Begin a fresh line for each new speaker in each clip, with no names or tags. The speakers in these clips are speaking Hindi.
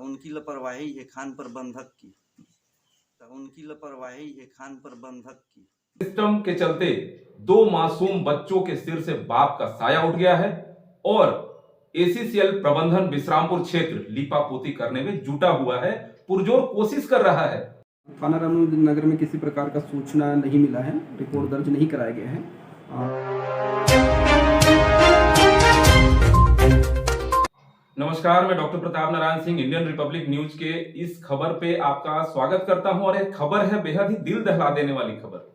उनकी लापरवाही है खान प्रबंधक की। उनकी लापरवाही है खान प्रबंधक की।
सिस्टम के चलते 2 मासूम बच्चों के सिर से बाप का साया उठ गया है और एसीसीएल प्रबंधन विश्रामपुर क्षेत्र लीपापोती करने में जुटा हुआ है, पुरजोर कोशिश कर रहा है।
थाना रामनगर में किसी प्रकार का सूचना नहीं मिला है, रिपोर्ट दर्ज नहीं कराया गया है।
नमस्कार, मैं doctor Pratap Narayan Singh Indian Republic news के इस खबर पे आपका स्वागत करता हूं और यह खबर है बेहद ही दिल दहला देने वाली खबर।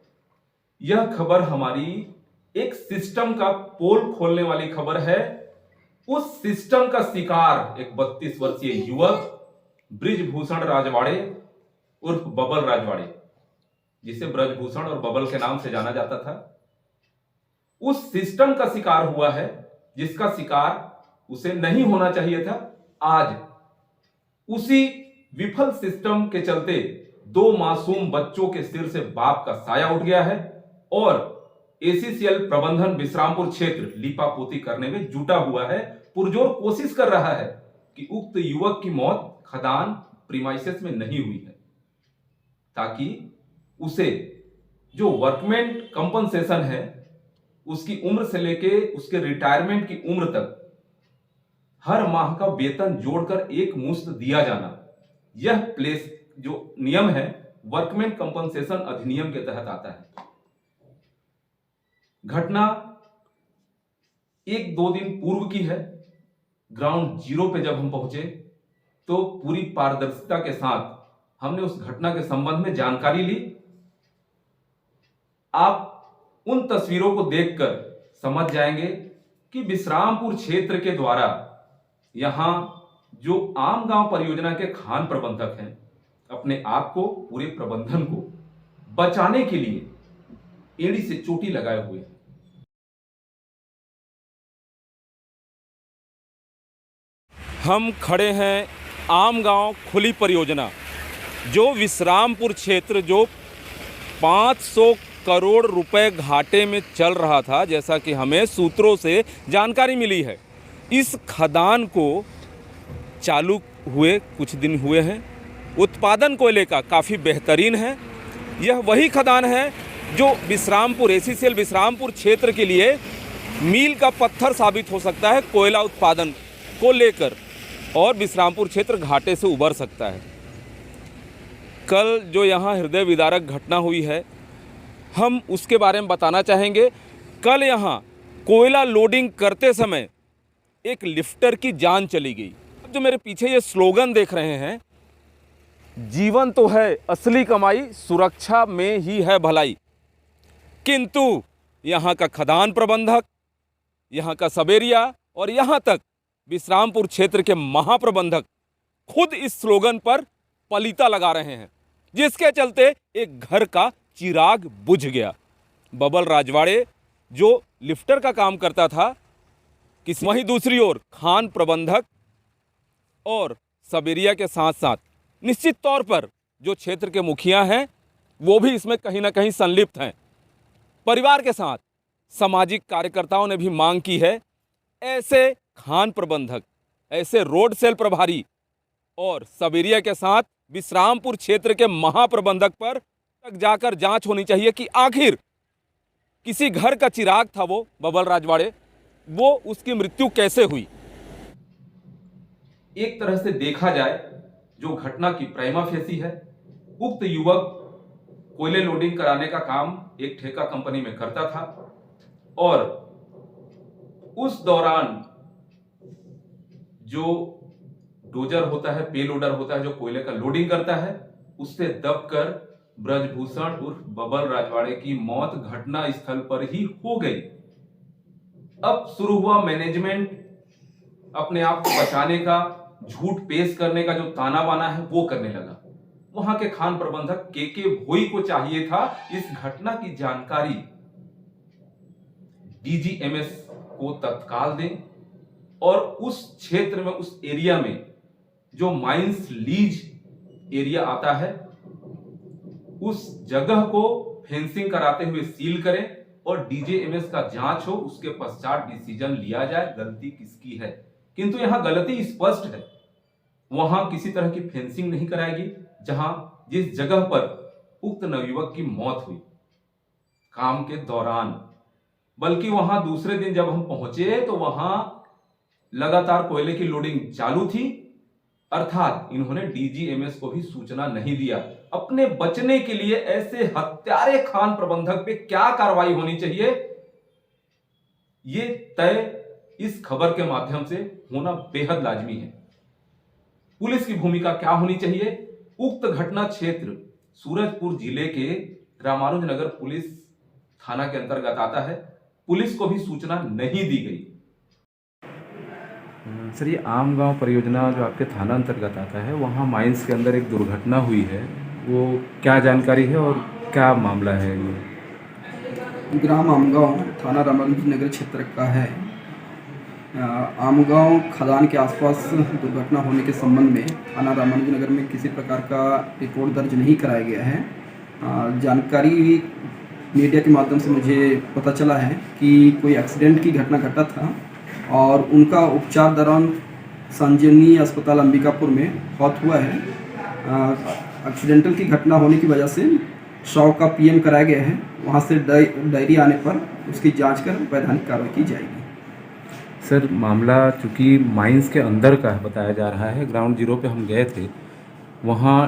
यह खबर हमारी एक सिस्टम का पोल खोलने वाली खबर है। उस सिस्टम का शिकार एक 32 वर्षीय युवक ब्रिजभूषण राजवाड़े उर्फ बबल राजवाड़े, जिसे ब्रजभूषण और बबल के नाम से जाना जाता था, उस सिस्टम का शिकार हुआ है जिसका शिकार उसे नहीं होना चाहिए था। आज उसी विफल सिस्टम के चलते 2 मासूम बच्चों के सिर से बाप का साया उठ गया है और एसीसीएल प्रबंधन विश्रामपुर क्षेत्र लीपापोती करने में जुटा हुआ है, पुरजोर कोशिश कर रहा है कि उक्त युवक की मौत खदान प्रीमाइसेस में नहीं हुई है, ताकि उसे जो वर्कमेंट कंपनसेशन है उसकी उम्र से लेके उसके रिटायरमेंट की उम्र तक हर माह का वेतन जोड़कर एक मुश्त दिया जाना, यह प्लेस जो नियम है वर्कमेंट कंपनसेशन अधिनियम के तहत आता है। घटना 1-2 दिन पूर्व की है। ग्राउंड जीरो पे जब हम पहुंचे तो पूरी पारदर्शिता के साथ हमने उस घटना के संबंध में जानकारी ली। आप उन तस्वीरों को देखकर समझ जाएंगे कि विश्रामपुर क्षेत्र के द्वारा यहां जो आम गांव परियोजना के खान प्रबंधक हैं, अपने आप को, पूरे प्रबंधन को बचाने के लिए एड़ी से चोटी लगाए हुए हैं। हम खड़े हैं आम गांव खुली परियोजना, जो विश्रामपुर क्षेत्र जो 500 करोड़ रुपए घाटे में चल रहा था, जैसा कि हमें सूत्रों से जानकारी मिली है। इस खदान को चालू हुए कुछ दिन हुए हैं। उत्पादन कोयले का काफ़ी बेहतरीन है। यह वही खदान है जो विश्रामपुर एसीसीएल विश्रामपुर क्षेत्र के लिए मील का पत्थर साबित हो सकता है कोयला उत्पादन को लेकर, और विश्रामपुर क्षेत्र घाटे से उबर सकता है। कल जो यहाँ हृदय विदारक घटना हुई है, हम उसके बारे में बताना चाहेंगे। कल यहाँ कोयला लोडिंग करते समय एक लिफ्टर की जान चली गई। अब जो मेरे पीछे ये स्लोगन देख रहे हैं, जीवन तो है असली कमाई, सुरक्षा में ही है भलाई, किंतु यहाँ का खदान प्रबंधक, यहाँ का सबेरिया और यहाँ तक विश्रामपुर क्षेत्र के महाप्रबंधक खुद इस स्लोगन पर पलीता लगा रहे हैं, जिसके चलते एक घर का चिराग बुझ गया। बबल राजवाड़े जो लिफ्टर का काम करता था, वहीं दूसरी ओर खान प्रबंधक और सबेरिया के साथ साथ निश्चित तौर पर जो क्षेत्र के मुखिया हैं वो भी इसमें कहीं ना कहीं संलिप्त हैं। परिवार के साथ सामाजिक कार्यकर्ताओं ने भी मांग की है, ऐसे खान प्रबंधक, ऐसे रोड सेल प्रभारी और सबेरिया के साथ विश्रामपुर क्षेत्र के महाप्रबंधक पर तक जाकर जांच होनी चाहिए कि आखिर किसी घर का चिराग था वो बबल राजवाड़े, वो उसकी मृत्यु कैसे हुई। एक तरह से देखा जाए जो घटना की प्राइमा फेसी है, उक्त युवक कोयले लोडिंग कराने का काम एक ठेका कंपनी में करता था और उस दौरान जो डोजर होता है, पे लोडर होता है, जो कोयले का लोडिंग करता है, उससे दबकर ब्रजभूषण उर्फ बबल राजवाड़े की मौत घटना स्थल पर ही हो गई। अब शुरू हुआ मैनेजमेंट अपने आप को बचाने का, झूठ पेश करने का जो ताना बाना है वो करने लगा। वहां के खान प्रबंधक के भोई को चाहिए था इस घटना की जानकारी डीजीएमएस को तत्काल दें और उस क्षेत्र में, उस एरिया में जो माइंस लीज एरिया आता है, उस जगह को फेंसिंग कराते हुए सील करें और डीजीएमएस का जांच हो, उसके पश्चात डिसीजन लिया जाए गलती किसकी है। किंतु यहां गलती स्पष्ट है। वहां किसी तरह की फेंसिंग नहीं कराएगी। जहां जिस जगह पर उक्त नवयुवक की मौत हुई काम के दौरान, बल्कि वहां दूसरे दिन जब हम पहुंचे तो वहां लगातार कोयले की लोडिंग चालू थी, अर्थात इन्होंने डीजीएमएस को भी सूचना नहीं दिया। अपने बचने के लिए ऐसे हत्यारे खान प्रबंधक पे क्या कार्रवाई होनी चाहिए, ये तय इस खबर के माध्यम से होना बेहद लाजमी है। पुलिस की भूमिका क्या होनी चाहिए? उक्त घटना क्षेत्र सूरजपुर जिले के रामानुज नगर पुलिस थाना के अंतर्गत आता है। पुलिस को भी सूचना नहीं दी गई। सर, ये आम गांव परियोजना जो आपके थाना अंतर्गत आता है, वहाँ माइंस के अंदर एक दुर्घटना हुई है, वो क्या जानकारी है और क्या मामला है? ये
ग्राम आमगांव थाना रामानुज नगर क्षेत्र का है। आमगांव खदान के आसपास दुर्घटना होने के संबंध में थाना रामानुज नगर में किसी प्रकार का रिपोर्ट दर्ज नहीं कराया गया है। जानकारी मीडिया के माध्यम से मुझे पता चला है कि कोई एक्सीडेंट की घटना घटा था और उनका उपचार दौरान संजीवनी अस्पताल अंबिकापुर में मौत हुआ है। एक्सीडेंटल की घटना होने की वजह से शव का पीएम कराया गया है। वहां से डायरी आने पर उसकी जांच कर वैधानिक कार्रवाई की जाएगी।
सर, मामला चूंकि माइंस के अंदर का बताया जा रहा है, ग्राउंड जीरो पे हम गए थे, वहाँ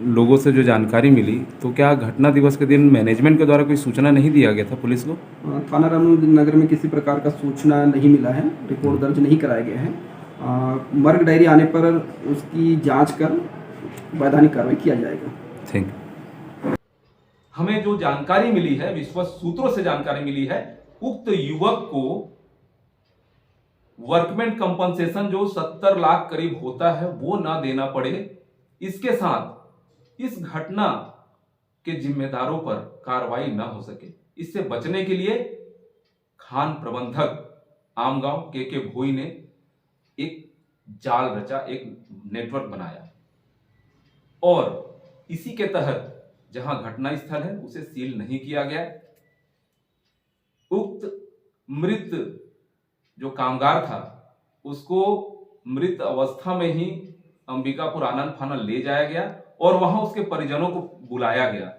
लोगों से जो जानकारी मिली, तो क्या घटना दिवस के दिन मैनेजमेंट के द्वारा कोई सूचना नहीं दिया गया था पुलिस को?
थाना रामानुज नगर में किसी प्रकार का सूचना नहीं मिला है, रिपोर्ट दर्ज नहीं कराया गया है। मर्ग डायरी आने पर उसकी जांच कर वैधानिक कार्रवाई किया जाएगा।
Thank you. हमें जो जानकारी मिली है, विश्वस्त सूत्रों से जानकारी मिली है, उक्त युवक को वर्कमेंट कंपनसेशन जो 70 लाख करीब होता है वो ना देना पड़े, इसके साथ इस घटना के जिम्मेदारों पर कार्रवाई ना हो सके, इससे बचने के लिए खान प्रबंधक आमगांव के भोई ने एक जाल रचा, एक नेटवर्क बनाया और इसी के तहत जहां घटना स्थल है उसे सील नहीं किया गया। उक्त मृत जो कामगार था उसको मृत अवस्था में ही अंबिकापुर आनंद थाना ले जाया गया और वहां उसके परिजनों को बुलाया गया।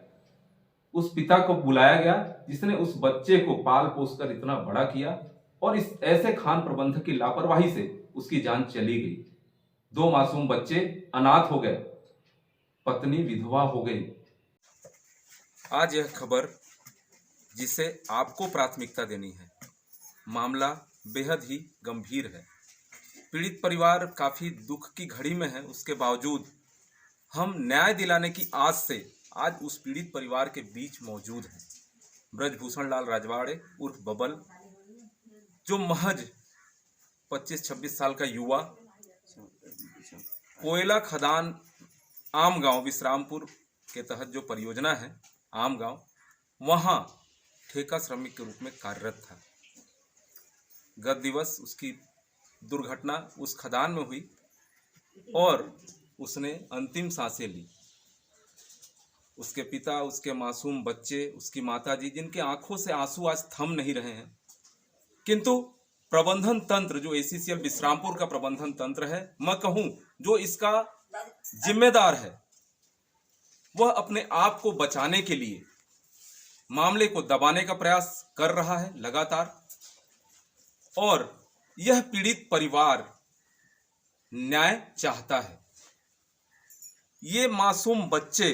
उस पिता को बुलाया गया जिसने उस बच्चे को पाल पोस कर इतना बड़ा किया और इस ऐसे खान प्रबंधक की लापरवाही से उसकी जान चली गई। 2 मासूम बच्चे अनाथ हो गए, पत्नी विधवा हो गई। आज यह खबर जिसे आपको प्राथमिकता देनी है, मामला बेहद ही गंभीर है। पीड़ित परिवार काफी दुख की घड़ी में है, उसके बावजूद हम न्याय दिलाने की आस से आज उस पीड़ित परिवार के बीच मौजूद हैं। ब्रजभूषण लाल राजवाड़े उर्फ बबल, जो महज 25-26 साल का युवा कोयला खदान आमगांव विश्रामपुर के तहत जो परियोजना है आमगांव, वहां ठेका श्रमिक के रूप में कार्यरत था। गत दिवस उसकी दुर्घटना उस खदान में हुई और उसने अंतिम सांसें ली। उसके पिता, उसके मासूम बच्चे, उसकी माताजी, जिनके आंखों से आंसू आज थम नहीं रहे हैं, किंतु प्रबंधन तंत्र जो एसीसीएल विश्रामपुर का प्रबंधन तंत्र है, मैं कहूं जो इसका जिम्मेदार है, वह अपने आप को बचाने के लिए मामले को दबाने का प्रयास कर रहा है लगातार। और यह पीड़ित परिवार न्याय चाहता है। ये मासूम बच्चे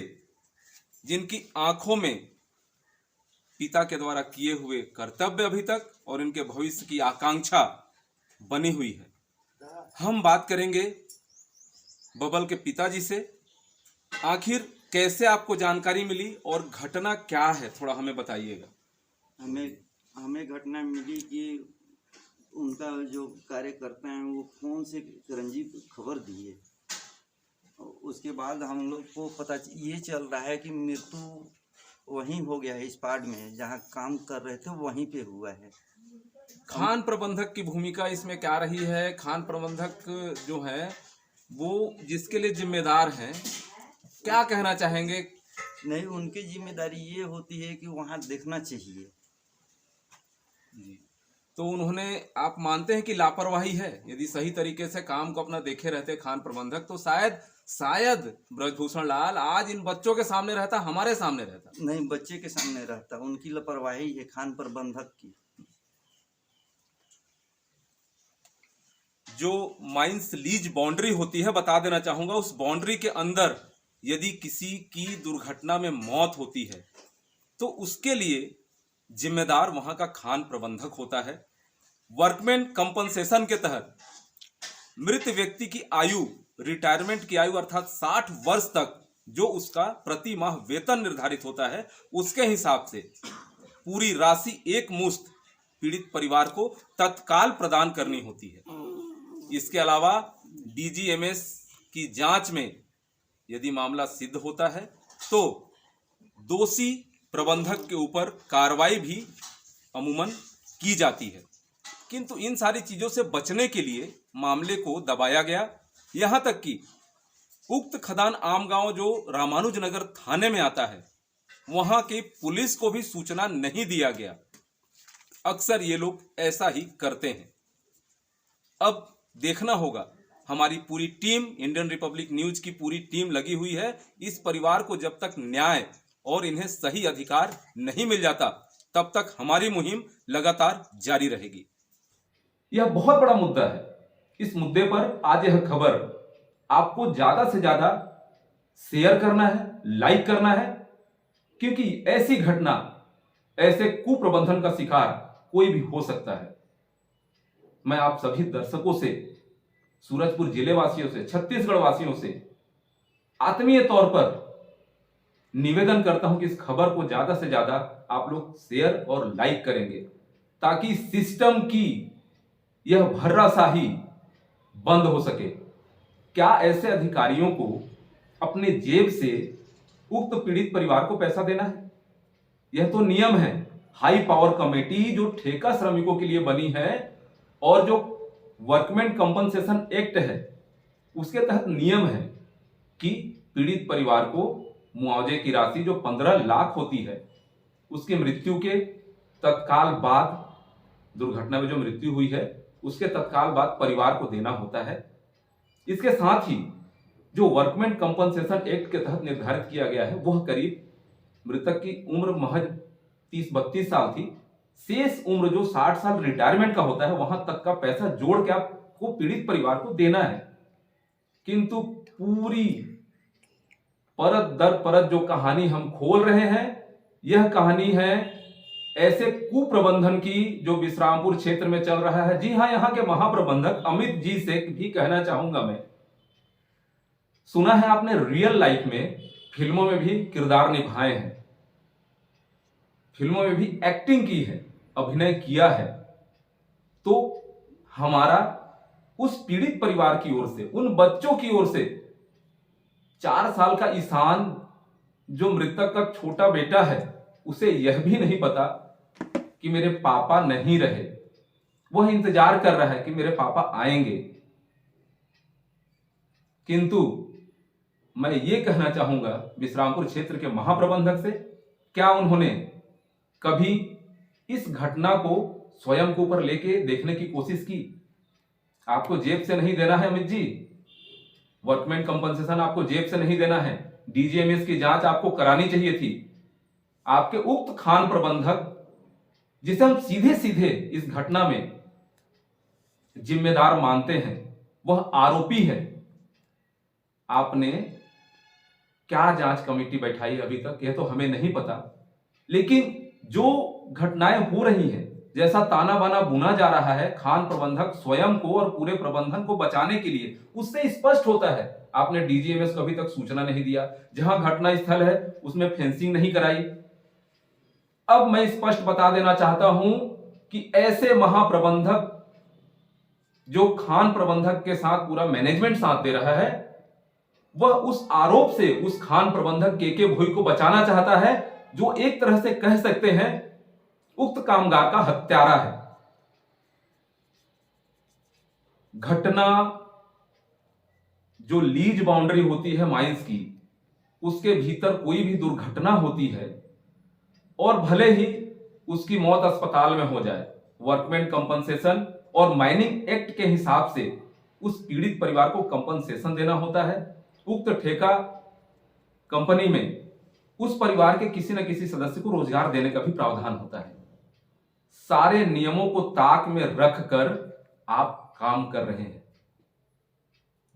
जिनकी आंखों में पिता के द्वारा किए हुए कर्तव्य अभी तक और इनके भविष्य की आकांक्षा बनी हुई है। हम बात करेंगे बबल के पिताजी से। आखिर कैसे आपको जानकारी मिली और घटना क्या है, थोड़ा हमें बताइएगा।
हमें घटना मिली कि उनका जो कार्यकर्ता हैं वो फोन से रंजीत खबर दिए। उसके बाद हम लोग को पता ये चल रहा है कि मृत्यु वहीं हो गया है, स्पॉट में जहां काम कर रहे थे वहीं पे हुआ है।
खान प्रबंधक की भूमिका इसमें क्या रही है? खान प्रबंधक जो है वो जिसके लिए जिम्मेदार हैं, क्या कहना चाहेंगे?
नहीं, उनकी जिम्मेदारी ये होती है कि वहाँ देखना चाहिए।
तो उन्होंने, आप मानते हैं कि लापरवाही है? यदि सही तरीके से काम को अपना देखे रहते खान प्रबंधक तो शायद ब्रजभूषण लाल आज इन बच्चों के सामने रहता, हमारे सामने रहता।
नहीं, बच्चे के सामने रहता, उनकी लापरवाही है खान प्रबंधक की।
जो माइंस लीज बाउंड्री होती है, बता देना चाहूंगा, उस बाउंड्री के अंदर यदि किसी की दुर्घटना में मौत होती है तो उसके लिए जिम्मेदार वहां का खान प्रबंधक होता है। वर्कमैन कंपनसेशन के तहत मृत व्यक्ति की आयु, रिटायरमेंट की आयु अर्थात 60 वर्ष तक जो उसका प्रति माह वेतन निर्धारित होता है, उसके हिसाब से पूरी राशि एक मुश्त पीड़ित परिवार को तत्काल प्रदान करनी होती है। इसके अलावा डीजीएमएस की जांच में यदि मामला सिद्ध होता है तो दोषी प्रबंधक के ऊपर कार्रवाई भी अमूमन की जाती है। किंतु इन सारी चीजों से बचने के लिए मामले को दबाया गया, यहां तक कि उक्त खदान आमगांव जो रामानुजनगर थाने में आता है, वहां की पुलिस को भी सूचना नहीं दिया गया। अक्सर ये लोग ऐसा ही करते हैं। अब देखना होगा, हमारी पूरी टीम, इंडियन रिपब्लिक न्यूज की पूरी टीम लगी हुई है। इस परिवार को जब तक न्याय और इन्हें सही अधिकार नहीं मिल जाता तब तक हमारी मुहिम लगातार जारी रहेगी। यह बहुत बड़ा मुद्दा है। इस मुद्दे पर आज यह खबर आपको ज्यादा से ज्यादा शेयर करना है, लाइक करना है, क्योंकि ऐसी घटना, ऐसे कुप्रबंधन का शिकार कोई भी हो सकता है। मैं आप सभी दर्शकों से, सूरजपुर जिले वासियों से, छत्तीसगढ़ वासियों से आत्मीय तौर पर निवेदन करता हूं कि इस खबर को ज्यादा से ज्यादा आप लोग शेयर और लाइक करेंगे, ताकि सिस्टम की यह भर्राशाही बंद हो सके। क्या ऐसे अधिकारियों को अपने जेब से उक्त पीड़ित परिवार को पैसा देना है? यह तो नियम है। हाई पावर कमेटी जो ठेका श्रमिकों के लिए बनी है और जो वर्कमैन कंपनसेशन एक्ट है, उसके तहत नियम है कि पीड़ित परिवार को मुआवजे की राशि जो 15 लाख होती है, उसकी मृत्यु के तत्काल बाद, दुर्घटना में जो मृत्यु हुई है उसके तत्काल बाद परिवार को देना होता है। इसके साथ ही जो वर्कमैन कंपनसेशन एक्ट के तहत निर्धारित किया गया है, वह करीब मृतक की उम्र महज 30-32 साल थी। शेष उम्र जो 60 साल रिटायरमेंट का होता है, वहां तक का पैसा जोड़ के आपको पीड़ित परिवार को देना है। किंतु पूरी परत दर परत जो कहानी हम खोल रहे हैं, यह कहानी है ऐसे कुप्रबंधन की जो विश्रामपुर क्षेत्र में चल रहा है। जी हां, यहां के महाप्रबंधक अमित जी से भी कहना चाहूंगा मैं, सुना है आपने रियल लाइफ में, फिल्मों में भी किरदार निभाए हैं, फिल्मों में भी एक्टिंग की है, अभिनय किया है। तो हमारा उस पीड़ित परिवार की ओर से, उन बच्चों की ओर से 4 साल का ईशान जो मृतक का छोटा बेटा है, उसे यह भी नहीं पता कि मेरे पापा नहीं रहे। वह इंतजार कर रहा है कि मेरे पापा आएंगे। किंतु मैं ये कहना चाहूंगा विश्रामपुर क्षेत्र के महाप्रबंधक से, क्या उन्होंने कभी इस घटना को स्वयं के ऊपर लेके देखने की कोशिश की? आपको जेब से नहीं देना है अमित जी, वर्कमैन कंपनसेशन आपको जेब से नहीं देना है। डीजीएमएस की जांच आपको करानी चाहिए थी। आपके उक्त खान प्रबंधक, जिसे हम सीधे सीधे इस घटना में जिम्मेदार मानते हैं, वह आरोपी है। आपने क्या जांच कमेटी बैठाई अभी तक, यह तो हमें नहीं पता। लेकिन जो घटनाएं हो रही हैं, जैसा ताना बाना बुना जा रहा है खान प्रबंधक स्वयं को और पूरे प्रबंधन को बचाने के लिए, उससे स्पष्ट होता है आपने डीजीएमएस को अभी तक सूचना नहीं दिया। जहां घटना स्थल है उसमें फेंसिंग नहीं कराई। अब मैं स्पष्ट बता देना चाहता हूं कि ऐसे महाप्रबंधक जो खान प्रबंधक के साथ पूरा मैनेजमेंट साथ दे रहा है, वह उस आरोप से उस खान प्रबंधक के भोई को बचाना चाहता है, जो एक तरह से कह सकते हैं उक्त कामगार का हत्यारा है। घटना जो लीज बाउंड्री होती है माइंस की, उसके भीतर कोई भी दुर्घटना होती है और भले ही उसकी मौत अस्पताल में हो जाए, वर्कमैन कंपनसेशन और माइनिंग एक्ट के हिसाब से उस पीड़ित परिवार को कंपनसेशन देना होता है। उक्त ठेका कंपनी में उस परिवार के किसी न किसी सदस्य को रोजगार देने का भी प्रावधान होता है। सारे नियमों को ताक में रखकर आप काम कर रहे हैं।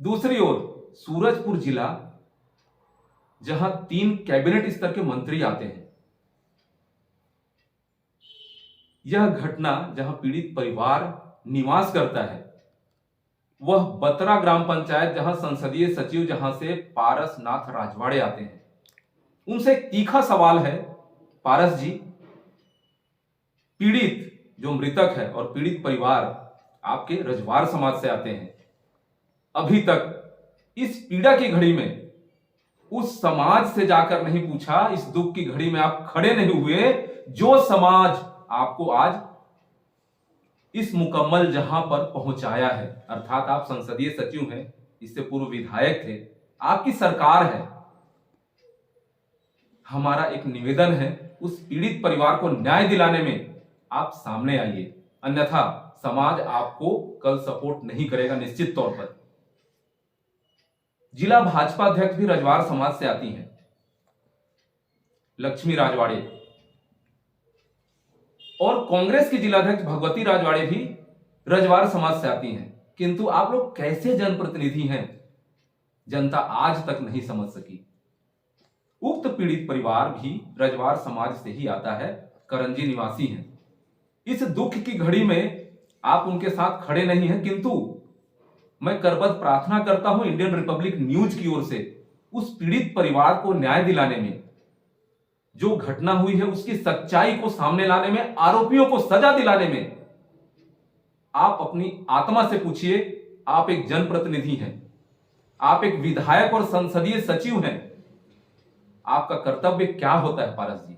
दूसरी ओर सूरजपुर जिला, जहां 3 कैबिनेट स्तर के मंत्री आते हैं, यह घटना जहां पीड़ित परिवार निवास करता है वह बतरा ग्राम पंचायत, जहां संसदीय सचिव जहां से पारसनाथ राजवाड़े आते हैं। उनसे एक तीखा सवाल है, पारस जी, पीड़ित जो मृतक है और पीड़ित परिवार आपके रजवार समाज से आते हैं, अभी तक इस पीड़ा की घड़ी में उस समाज से जाकर नहीं पूछा, इस दुख की घड़ी में आप खड़े नहीं हुए जो समाज आपको आज इस मुकम्मल जहां पर पहुंचाया है। अर्थात आप संसदीय सचिव हैं, इससे पूर्व विधायक थे, आपकी सरकार है। हमारा एक निवेदन है, उस पीड़ित परिवार को न्याय दिलाने में आप सामने आइए, अन्यथा समाज आपको कल सपोर्ट नहीं करेगा निश्चित तौर पर। जिला भाजपा अध्यक्ष भी रजवार समाज से आती हैं, लक्ष्मी राजवाड़े, और कांग्रेस की जिलाध्यक्ष भगवती राजवाड़े भी रजवार समाज से आती हैं। किंतु आप लोग कैसे जनप्रतिनिधि हैं, जनता आज तक नहीं समझ सकी। उक्त पीड़ित परिवार भी रजवार समाज से ही आता है, करंजी निवासी हैं। इस दुख की घड़ी में आप उनके साथ खड़े नहीं हैं, किंतु मैं करबद्ध प्रार्थना करता हूं इंडियन रिपब्लिक न्यूज की ओर से, उस पीड़ित परिवार को न्याय दिलाने में, जो घटना हुई है उसकी सच्चाई को सामने लाने में, आरोपियों को सजा दिलाने में आप अपनी आत्मा से पूछिए। आप एक जनप्रतिनिधि हैं, आप एक विधायक और संसदीय सचिव हैं, आपका कर्तव्य क्या होता है पारस जी?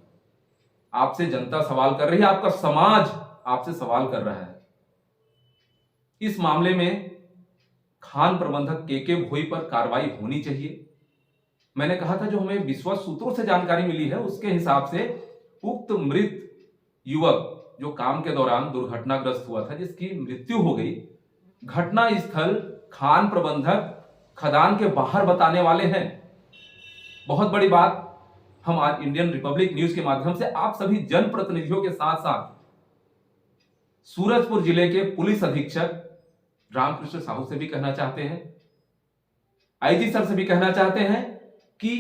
आपसे जनता सवाल कर रही है, आपका समाज आपसे सवाल कर रहा है। इस मामले में खान प्रबंधक के भोई पर कार्रवाई होनी चाहिए। मैंने कहा था, जो हमें विश्वस्त सूत्रों से जानकारी मिली है उसके हिसाब से उक्त मृत युवक जो काम के दौरान दुर्घटनाग्रस्त हुआ था, जिसकी मृत्यु हो गई, घटना स्थल खान प्रबंधक खदान के बाहर बताने वाले हैं। बहुत बड़ी बात, हम आज इंडियन रिपब्लिक न्यूज के माध्यम से आप सभी जनप्रतिनिधियों के साथ साथ सूरजपुर जिले के पुलिस अधीक्षक रामकृष्ण साहू से भी कहना चाहते हैं, आईजी सर से भी कहना चाहते हैं कि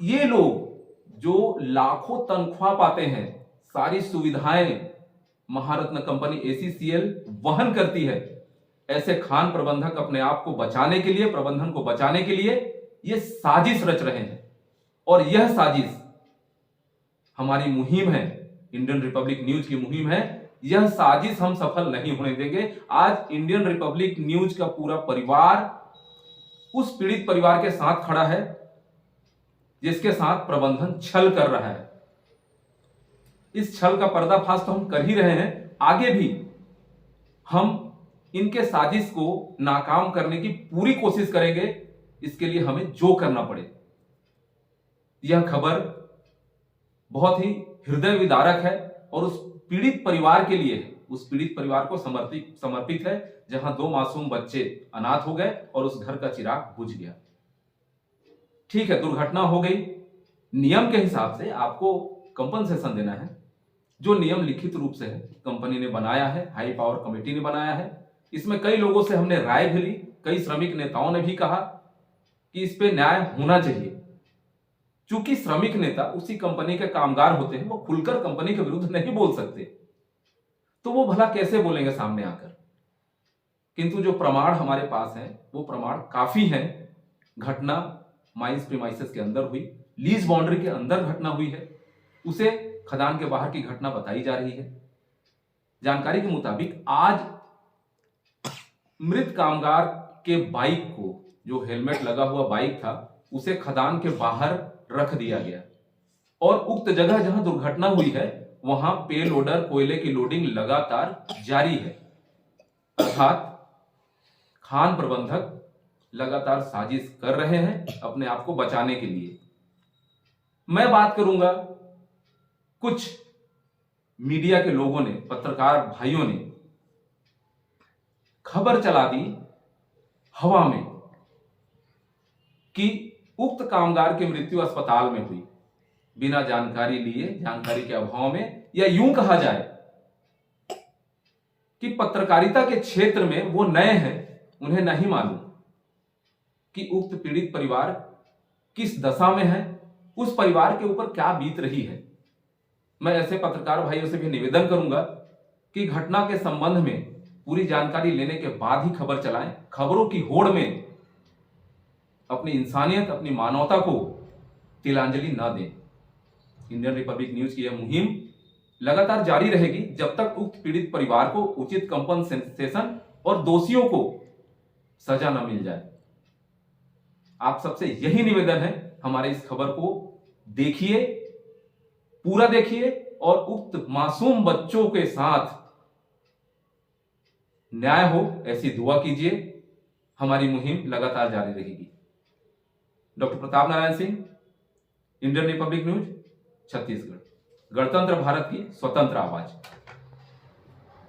ये लोग जो लाखों तनख्वाह पाते हैं, सारी सुविधाएं महारत्न कंपनी ACCL वहन करती है, ऐसे खान प्रबंधक अपने आप को बचाने के लिए, प्रबंधन को बचाने के लिए ये साजिश रच रहे हैं। और यह साजिश हमारी मुहिम है, इंडियन रिपब्लिक न्यूज की मुहिम है, यह साजिश हम सफल नहीं होने देंगे। आज इंडियन रिपब्लिक न्यूज का पूरा परिवार उस पीड़ित परिवार के साथ खड़ा है जिसके साथ प्रबंधन छल कर रहा है। इस छल का पर्दाफाश तो हम कर ही रहे हैं, आगे भी हम इनके साजिश को नाकाम करने की पूरी कोशिश करेंगे। इसके लिए हमें जो करना पड़े। यह खबर बहुत ही हृदय विदारक है और उस पीड़ित परिवार के लिए है, उस पीड़ित परिवार को समर्पित है, जहां 2 मासूम बच्चे अनाथ हो गए और उस घर का चिराग बुझ गया। ठीक है, दुर्घटना हो गई, नियम के हिसाब से आपको कंपनसेशन देना है, जो नियम लिखित रूप से है, कंपनी ने बनाया है, हाई पावर कमेटी ने बनाया है। इसमें कई लोगों से हमने राय भी ली, कई श्रमिक नेताओं ने भी कहा कि इस पे न्याय होना चाहिए। चूंकि श्रमिक नेता उसी कंपनी के कामगार होते हैं, वो खुलकर कंपनी के विरुद्ध नहीं बोल सकते, तो वो भला कैसे बोलेंगे सामने आकर। किंतु जो प्रमाण हमारे पास हैं वो प्रमाण काफी हैं। घटना माइंस प्रीमाइसेस के अंदर हुई, लीज बाउंड्री के अंदर घटना हुई है, उसे खदान के बाहर की घटना बताई जा रही है। जानकारी के मुताबिक आज मृत कामगार के बाइक को, जो हेलमेट लगा हुआ बाइक था, उसे खदान के बाहर रख दिया गया और उक्त जगह जहां दुर्घटना हुई है वहां पे लोडर कोयले की लोडिंग लगातार जारी है। अर्थात खान प्रबंधक लगातार साजिश कर रहे हैं अपने आप को बचाने के लिए। मैं बात करूंगा कुछ मीडिया के लोगों ने, पत्रकार भाइयों ने खबर चला दी हवा में कि उक्त कामगार की मृत्यु अस्पताल में हुई, बिना जानकारी लिए, जानकारी के अभाव में, या यूं कहा जाए कि पत्रकारिता के क्षेत्र में वो नए हैं, उन्हें नहीं मालूम कि उक्त पीड़ित परिवार किस दशा में है, उस परिवार के ऊपर क्या बीत रही है। मैं ऐसे पत्रकार भाइयों से भी निवेदन करूंगा कि घटना के संबंध में पूरी जानकारी लेने के बाद ही खबर चलाएं। खबरों की होड़ में अपनी इंसानियत, अपनी मानवता को तिलांजलि ना दें। इंडियन रिपब्लिक न्यूज की यह मुहिम लगातार जारी रहेगी जब तक उक्त पीड़ित परिवार को उचित कंपनसेशन और दोषियों को सजा न मिल जाए। आप सबसे यही निवेदन है, हमारे इस खबर को देखिए, पूरा देखिए और उक्त मासूम बच्चों के साथ न्याय हो ऐसी दुआ कीजिए। हमारी मुहिम लगातार जारी रहेगी। Doctor Pratap Narayan Singh, Indian Republic news, Chhattisgarh. गणतंत्र भारत की स्वतंत्र आवाज।